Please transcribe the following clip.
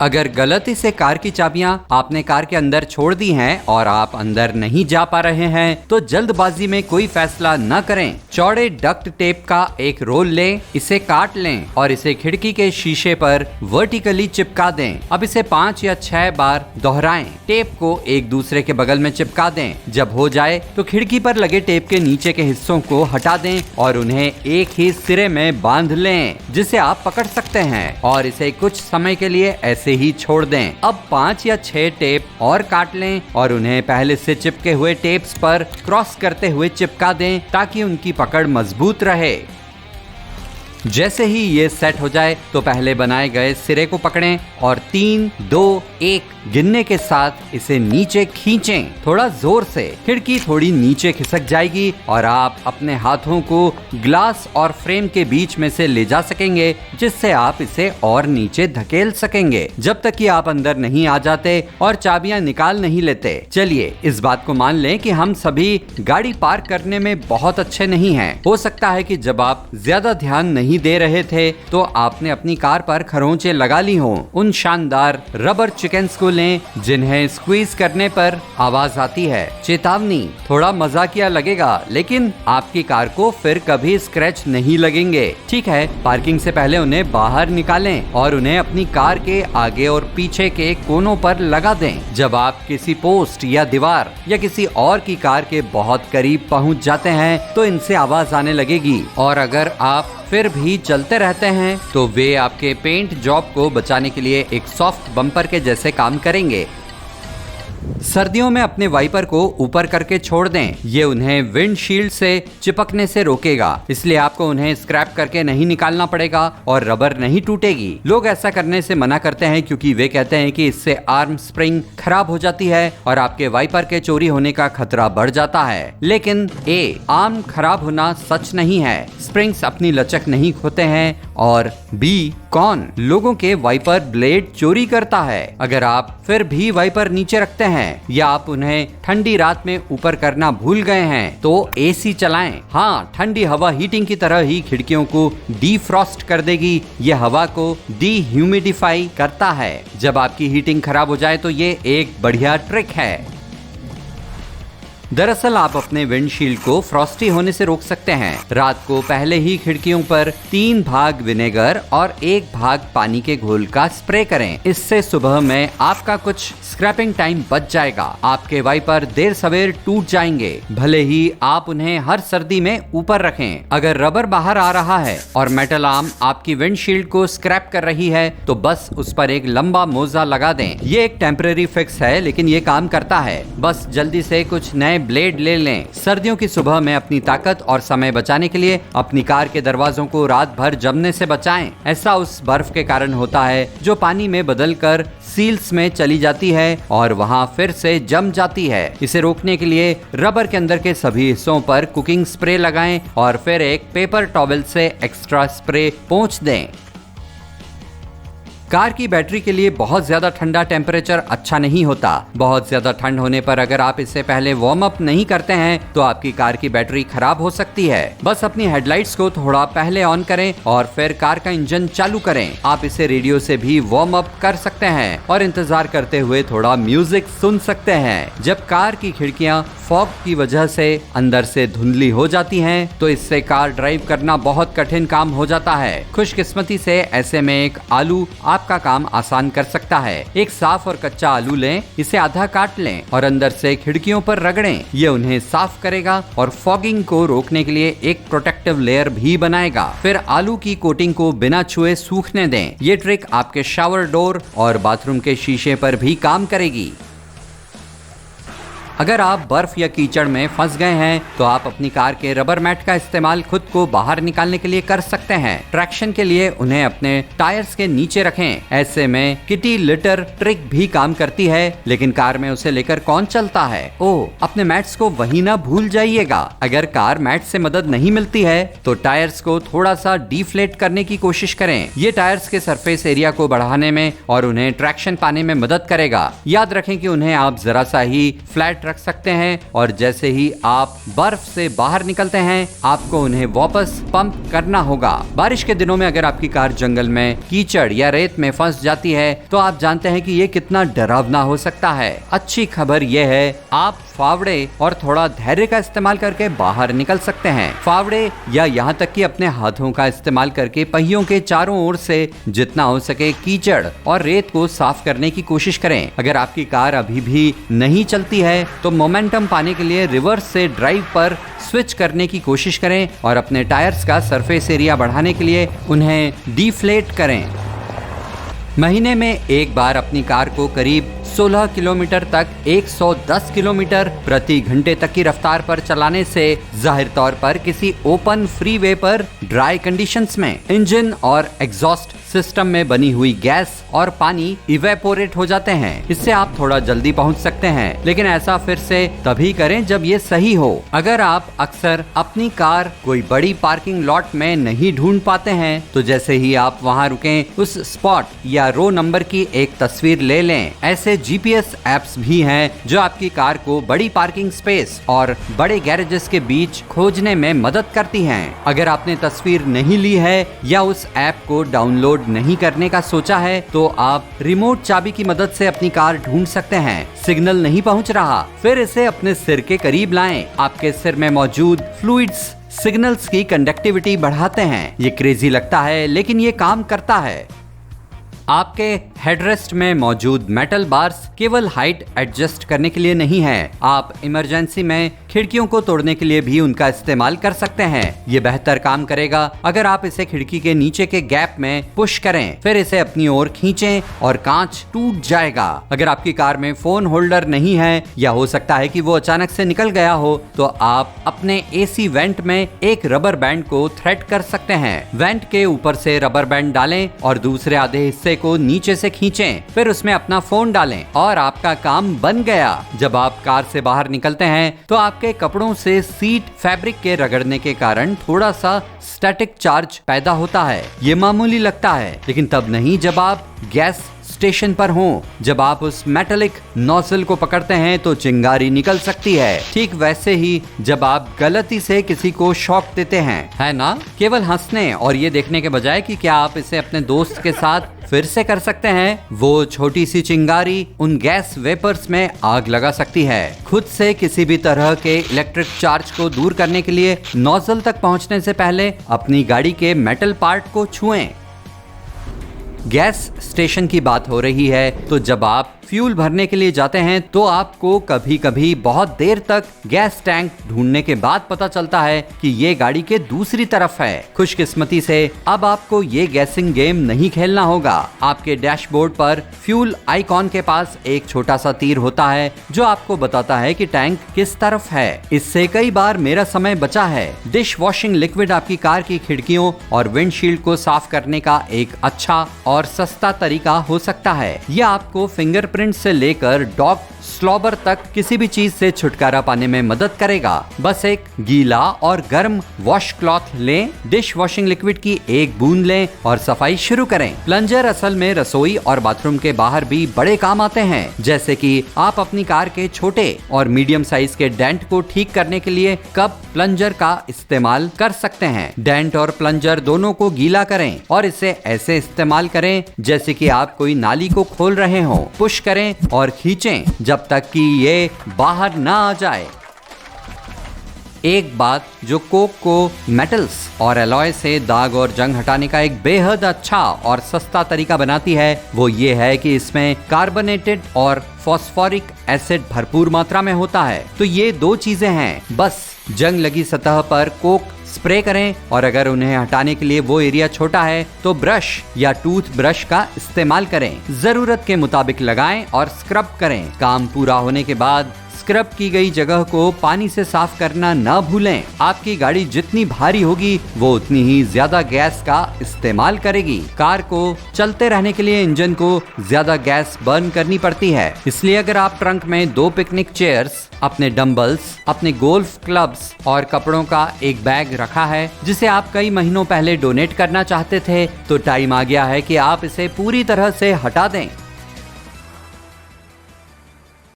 अगर गलती से कार की चाबियां आपने कार के अंदर छोड़ दी हैं और आप अंदर नहीं जा पा रहे हैं तो जल्दबाजी में कोई फैसला न करें। चौड़े डक्ट टेप का एक रोल लें, इसे काट लें और इसे खिड़की के शीशे पर वर्टिकली चिपका दें। अब इसे 5 या 6 बार दोहराएं। टेप को एक दूसरे के बगल में चिपका दें। जब हो जाए तो खिड़की पर लगे टेप के नीचे के हिस्सों को हटा दें और उन्हें एक ही सिरे में बांध लें जिसे आप पकड़ सकते हैं और इसे कुछ समय के लिए ऐसे ही छोड़ दें। अब 5 या 6 टेप और काट लें और उन्हें पहले से चिपके हुए टेप्स पर क्रॉस करते हुए चिपका दें ताकि उनकी पकड़ मजबूत रहे। जैसे ही ये सेट हो जाए तो पहले बनाए गए सिरे को पकड़ें और 3, 2, 1 गिनने के साथ इसे नीचे खींचें। थोड़ा जोर से। खिड़की थोड़ी नीचे खिसक जाएगी और आप अपने हाथों को ग्लास और फ्रेम के बीच में से ले जा सकेंगे जिससे आप इसे और नीचे धकेल सकेंगे जब तक कि आप अंदर नहीं आ जाते और चाबियां निकाल नहीं लेते। चलिए इस बात को मान लें कि हम सभी गाड़ी पार्क करने में बहुत अच्छे नहीं हैं। हो सकता है कि जब आप ज्यादा ध्यान नहीं दे रहे थे तो आपने अपनी कार पर खरोंचे लगा ली हों। उन शानदार रबर चिकन्स को लें जिन्हें स्क्वीज करने पर आवाज आती है। चेतावनी, थोड़ा मजाकिया लगेगा लेकिन आपकी कार को फिर कभी स्क्रैच नहीं लगेंगे। ठीक है, पार्किंग से पहले उन्हें बाहर निकालें और उन्हें अपनी कार के आगे और पीछे के कोनों पर लगा दें। जब आप किसी पोस्ट या दीवार या किसी और की कार के बहुत करीब पहुंच जाते हैं तो इनसे आवाज आने लगेगी और अगर आप फिर भी चलते रहते हैं तो वे आपके पेंट जॉब को बचाने के लिए एक सॉफ्ट बम्पर के जैसे काम करेंगे। सर्दियों में अपने वाइपर को ऊपर करके छोड़ दें। ये उन्हें विंडशील्ड से चिपकने से रोकेगा, इसलिए आपको उन्हें स्क्रैप करके नहीं निकालना पड़ेगा और रबर नहीं टूटेगी। लोग ऐसा करने से मना करते हैं क्योंकि वे कहते हैं कि इससे आर्म स्प्रिंग खराब हो जाती है और आपके वाइपर के चोरी होने का खतरा बढ़ जाता है। लेकिन आर्म खराब होना सच नहीं है। स्प्रिंग्स अपनी लचक नहीं खोते हैं और कौन लोगों के वाइपर ब्लेड चोरी करता है। अगर आप फिर भी वाइपर नीचे रखते हैं या आप उन्हें ठंडी रात में ऊपर करना भूल गए हैं तो एसी चलाएं। हाँ, ठंडी हवा हीटिंग की तरह ही खिड़कियों को डीफ्रॉस्ट कर देगी। यह हवा को डीह्यूमिडिफाई करता है। जब आपकी हीटिंग खराब हो जाए तो ये एक बढ़िया ट्रिक है। दरअसल आप अपने विंडशील्ड को फ्रॉस्टी होने से रोक सकते हैं। रात को पहले ही खिड़कियों पर 3 भाग विनेगर और 1 भाग पानी के घोल का स्प्रे करें। इससे सुबह में आपका कुछ स्क्रैपिंग टाइम बच जाएगा। आपके वाइपर देर सवेर टूट जाएंगे, भले ही आप उन्हें हर सर्दी में ऊपर रखें। अगर रबर बाहर आ रहा है और मेटल आर्म आपकी विंडशील्ड को स्क्रैप कर रही है तो बस उस पर एक लंबा मोजा लगा दें। ये एक टेम्परेरी फिक्स है लेकिन ये काम करता है। बस जल्दी से कुछ नए ब्लेड ले लें। सर्दियों की सुबह में अपनी ताकत और समय बचाने के लिए अपनी कार के दरवाजों को रात भर जमने से बचाएं। ऐसा उस बर्फ के कारण होता है जो पानी में बदलकर सील्स में चली जाती है और वहां फिर से जम जाती है। इसे रोकने के लिए रबर के अंदर के सभी हिस्सों पर कुकिंग स्प्रे लगाएं और फिर एक पेपर टॉवेल से एक्स्ट्रा स्प्रे पोंछ दें। कार की बैटरी के लिए बहुत ज्यादा ठंडा टेम्परेचर अच्छा नहीं होता। बहुत ज्यादा ठंड होने पर अगर आप इससे पहले वार्म अप नहीं करते हैं तो आपकी कार की बैटरी खराब हो सकती है। बस अपनी हेडलाइट्स को थोड़ा पहले ऑन करें और फिर कार का इंजन चालू करें। आप इसे रेडियो से भी वार्म अप कर सकते हैं और इंतजार करते हुए थोड़ा म्यूजिक सुन सकते हैं। जब कार की खिड़कियां फॉग की वजह से अंदर से धुंधली हो जाती हैं तो इससे कार ड्राइव करना बहुत कठिन काम हो जाता है। खुशकिस्मती से ऐसे में एक आलू आपका काम आसान कर सकता है। एक साफ और कच्चा आलू लें, इसे आधा काट लें और अंदर से खिड़कियों पर रगड़ें। ये उन्हें साफ करेगा और फॉगिंग को रोकने के लिए एक प्रोटेक्टिव लेयर भी बनाएगा। फिर आलू की कोटिंग को बिना छुए सूखने दें। ये ट्रिक आपके शावर डोर और बाथरूम के शीशे पर भी काम करेगी। अगर आप बर्फ या कीचड़ में फंस गए हैं तो आप अपनी कार के रबर मैट का इस्तेमाल खुद को बाहर निकालने के लिए कर सकते हैं। ट्रैक्शन के लिए उन्हें अपने टायर्स के नीचे रखें। ऐसे में किटी लिटर ट्रिक भी काम करती है, लेकिन कार में उसे लेकर कौन चलता है। अपने मैट्स को वहीं ना भूल जाइएगा। अगर कार मैट से मदद नहीं मिलती है तो टायर्स को थोड़ा सा डिफ्लेट करने की कोशिश करें। ये टायर्स के सरफेस एरिया को बढ़ाने में और उन्हें ट्रैक्शन पाने में मदद करेगा। याद रखें कि उन्हें आप जरा सा ही फ्लैट रख सकते हैं और जैसे ही आप बर्फ से बाहर निकलते हैं आपको उन्हें वापस पंप करना होगा। बारिश के दिनों में अगर आपकी कार जंगल में कीचड़ या रेत में फंस जाती है तो आप जानते हैं कि ये कितना डरावना हो सकता है। अच्छी खबर यह है, आप फावड़े और थोड़ा धैर्य का इस्तेमाल करके बाहर निकल सकते हैं। फावड़े या यहाँ तक कि अपने हाथों का इस्तेमाल करके पहियों के चारों ओर से जितना हो सके कीचड़ और रेत को साफ करने की कोशिश करें। अगर आपकी कार अभी भी नहीं चलती है तो मोमेंटम पाने के लिए रिवर्स से ड्राइव पर स्विच करने की कोशिश करें और अपने टायर्स का सरफेस एरिया बढ़ाने के लिए उन्हें डिफ्लेट करें। महीने में एक बार अपनी कार को करीब 16 किलोमीटर तक 110 किलोमीटर प्रति घंटे तक की रफ्तार पर चलाने से जाहिर तौर पर किसी ओपन फ्रीवे पर ड्राई कंडीशंस में इंजन और एग्जॉस्ट सिस्टम में बनी हुई गैस और पानी इवेपोरेट हो जाते हैं। इससे आप थोड़ा जल्दी पहुंच सकते हैं, लेकिन ऐसा फिर से तभी करें जब ये सही हो। अगर आप अक्सर अपनी कार कोई बड़ी पार्किंग लॉट में नहीं ढूंढ पाते हैं तो जैसे ही आप वहां रुकें उस स्पॉट या रो नंबर की एक तस्वीर ले लें। ऐसे जीपीएस एप्स भी हैं जो आपकी कार को बड़ी पार्किंग स्पेस और बड़े गैरेजेस के बीच खोजने में मदद करती हैं। अगर आपने तस्वीर नहीं ली है या उस ऐप को डाउनलोड नहीं करने का सोचा है तो आप रिमोट चाबी की मदद से अपनी कार ढूंढ सकते हैं। सिग्नल नहीं पहुंच रहा, फिर इसे अपने सिर के करीब लाएं। आपके सिर में मौजूद फ्लूइड्स सिग्नल्स की कंडक्टिविटी बढ़ाते हैं। ये क्रेजी लगता है लेकिन ये काम करता है। आपके हेडरेस्ट में मौजूद मेटल बार्स केवल हाइट एडजस्ट करने के लिए नहीं है, आप इमरजेंसी में खिड़कियों को तोड़ने के लिए भी उनका इस्तेमाल कर सकते हैं। ये बेहतर काम करेगा अगर आप इसे खिड़की के नीचे के गैप में पुश करें, फिर इसे अपनी ओर खींचें और कांच टूट जाएगा। अगर आपकी कार में फोन होल्डर नहीं है या हो सकता है कि वो अचानक से निकल गया हो तो आप अपने एसी वेंट में एक रबर बैंड को थ्रेड कर सकते हैं। वेंट के ऊपर से रबर बैंड डालें और दूसरे आधे हिस्से को नीचे से खींचें, फिर उसमें अपना फोन डालें और आपका काम बन गया। जब आप कार से बाहर निकलते हैं तो आपके कपड़ों से सीट फैब्रिक के रगड़ने के कारण थोड़ा सा स्टैटिक चार्ज पैदा होता है। ये मामूली लगता है, लेकिन तब नहीं जब आप गैस स्टेशन पर हो। जब आप उस मेटालिक नोजल को पकड़ते हैं तो चिंगारी निकल सकती है। ठीक वैसे ही जब आप गलती से किसी को शॉक देते हैं, है ना? केवल हंसने और ये देखने के बजाय कि क्या आप इसे अपने दोस्त के साथ फिर से कर सकते हैं, वो छोटी सी चिंगारी उन गैस वेपर्स में आग लगा सकती है। खुद से किसी भी तरह के इलेक्ट्रिक चार्ज को दूर करने के लिए नोजल तक पहुंचने से पहले अपनी गाड़ी के मेटल पार्ट को छुएं। गैस स्टेशन की बात हो रही है तो जब आप फ्यूल भरने के लिए जाते हैं तो आपको कभी कभी बहुत देर तक गैस टैंक ढूंढने के बाद पता चलता है कि ये गाड़ी के दूसरी तरफ है। खुशकिस्मती से अब आपको ये गैसिंग गेम नहीं खेलना होगा। आपके डैशबोर्ड पर फ्यूल आइकॉन के पास एक छोटा सा तीर होता है जो आपको बताता है कि टैंक किस तरफ है। इससे कई बार मेरा समय बचा है। डिश वॉशिंग लिक्विड आपकी कार की खिड़कियों और विंडशील्ड को साफ करने का एक अच्छा और सस्ता तरीका हो सकता है। यह आपको फिंगरप्रिंट से लेकर डॉग स्लॉबर तक किसी भी चीज से छुटकारा पाने में मदद करेगा। बस एक गीला और गर्म वॉश क्लॉथ लें, डिश वॉशिंग लिक्विड की एक बूंद लें और सफाई शुरू करें। प्लंजर असल में रसोई और बाथरूम के बाहर भी बड़े काम आते हैं, जैसे कि आप अपनी कार के छोटे और मीडियम साइज के डेंट को ठीक करने के लिए कप प्लंजर का इस्तेमाल कर सकते हैं। डेंट और प्लंजर दोनों को गीला करें और इसे ऐसे इस्तेमाल करें जैसे कि आप कोई नाली को खोल रहे हो। पुश करें और खींचें जब तक कि ये बाहर ना आ जाए। एक बात जो कोक को मेटल्स और एलॉय से दाग और जंग हटाने का एक बेहद अच्छा और सस्ता तरीका बनाती है वो ये है कि इसमें कार्बोनेटेड और फॉस्फोरिक एसिड भरपूर मात्रा में होता है। तो ये दो चीजें हैं। बस जंग लगी सतह पर कोक स्प्रे करें और अगर उन्हें हटाने के लिए वो एरिया छोटा है तो ब्रश या टूथ ब्रश का इस्तेमाल करें। जरूरत के मुताबिक लगाएं और स्क्रब करें। काम पूरा होने के बाद स्क्रब की गई जगह को पानी से साफ करना न भूलें। आपकी गाड़ी जितनी भारी होगी वो उतनी ही ज्यादा गैस का इस्तेमाल करेगी। कार को चलते रहने के लिए इंजन को ज्यादा गैस बर्न करनी पड़ती है। इसलिए अगर आप ट्रंक में 2 पिकनिक चेयर्स, अपने डंबल्स, अपने गोल्फ क्लब्स और कपड़ों का एक बैग रखा है जिसे आप कई महीनों पहले डोनेट करना चाहते थे, तो टाइम आ गया है कि आप इसे पूरी तरह से हटा दें।